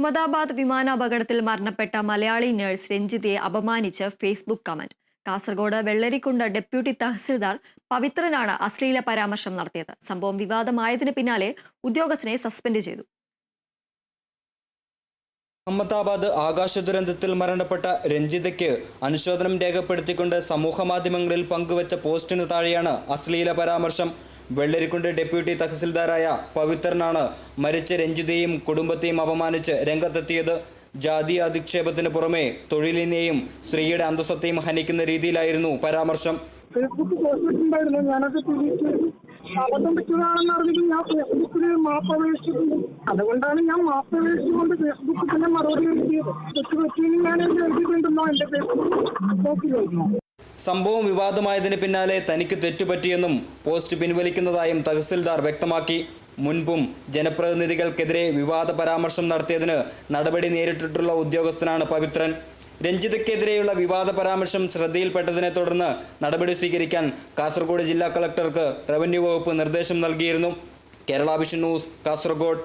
അഹമ്മദാബാദ് വിമാനാപകടത്തിൽ മരണപ്പെട്ട മലയാളി നഴ്സ് രഞ്ജിതയെ അപമാനിച്ച് Facebook comment. Kasaragod Vellarikkundu deputy tahsildar പവിത്രനാണ് അശ്ലീല പരാമർശം നടത്തിയത്. സംഭവം വിവാദമായതിന് പിന്നാലെ ഉദ്യോഗസ്ഥനെ സസ്പെൻഡ് ചെയ്തു. അഹമ്മദാബാദ് ആകാശ ദുരന്തത്തിൽ മരണപ്പെട്ട രഞ്ജിതയ്ക്ക് അനുശോചനം രേഖപ്പെടുത്തിക്കൊണ്ട് സമൂഹമാധ്യമങ്ങളിൽ പങ്കുവച്ച പോസ്റ്റിനു താഴെയാണ് അശ്ലീല പരാമർശം. വെള്ളരിക്കുണ്ട് ഡെപ്യൂട്ടി തഹസിൽദാരായ പവിത്രനാണ് മരിച്ച രഞ്ജിതയെയും കുടുംബത്തെയും അപമാനിച്ച് രംഗത്തെത്തിയത്. ജാതീയ അധിക്ഷേപത്തിന് പുറമെ തൊഴിലിനെയും സ്ത്രീയുടെ അന്തസ്സത്തെയും ഹനിക്കുന്ന രീതിയിലായിരുന്നു പരാമർശം. ഫേസ്ബുക്ക് പോസ്റ്റിട്ടുണ്ടായിരുന്നു. ഞാനത് അബദ്ധം പറ്റുന്നതാണെന്ന് അറിഞ്ഞിട്ട് ഞാൻ ഫേസ്ബുക്കിൽ മാപ്പ് അപേക്ഷിച്ചിട്ടുണ്ട്. അതുകൊണ്ടാണ് ഞാൻ മാപ്പ് അപേക്ഷിച്ചുകൊണ്ട് ഫേസ്ബുക്കിൽ തന്നെ മറുപടി എഴുതിയത്. തെറ്റുപറ്റിയെന്ന് ഞാൻ എഴുതിയിട്ടുണ്ടെന്നോ എന്റെ ഫേസ്ബുക്ക്. സംഭവം വിവാദമായതിന് പിന്നാലെ തനിക്ക് തെറ്റുപറ്റിയെന്നും പോസ്റ്റ് പിൻവലിക്കുന്നതായും തഹസിൽദാർ വ്യക്തമാക്കി. മുൻപും ജനപ്രതിനിധികൾക്കെതിരെ വിവാദ പരാമർശം നടത്തിയതിന് നടപടി നേരിട്ടിട്ടുള്ള ഉദ്യോഗസ്ഥനാണ് പവിത്രൻ. രഞ്ജിതയ്ക്കെതിരെയുള്ള വിവാദ പരാമർശം ശ്രദ്ധയിൽപ്പെട്ടതിനെ തുടർന്ന് നടപടി സ്വീകരിക്കാൻ കാസർഗോഡ് ജില്ലാ കളക്ടർക്ക് റവന്യൂ വകുപ്പ് നിർദ്ദേശം നൽകിയിരുന്നു. Kerala vision news, Kasaragod.